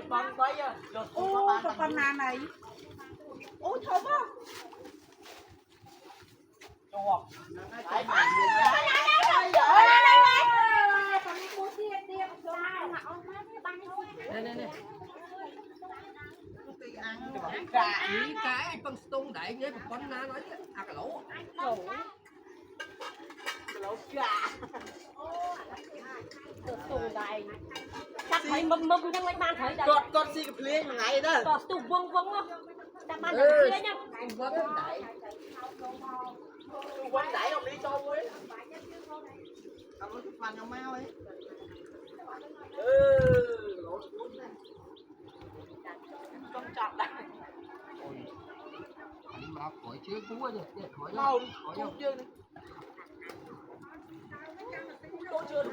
Con quấy chưa? Ô, con nào này? Ôi thơm không? Chua. Đấy, nè gà cái con stung đại với con na nói cái lỗ gà tùng đại chắc thấy mâm mâm nhưng anh ban thấy đấy con xì cái plei mà ngày đó có tùng vâng vâng không ta ban được kia nhá vâng đại quay đẩy ông đi cho ấy cầm cái phần ông mau ấy con chọc đấy mà khỏi chưa cú rồi khỏi mau khỏi không chưa đi chưa được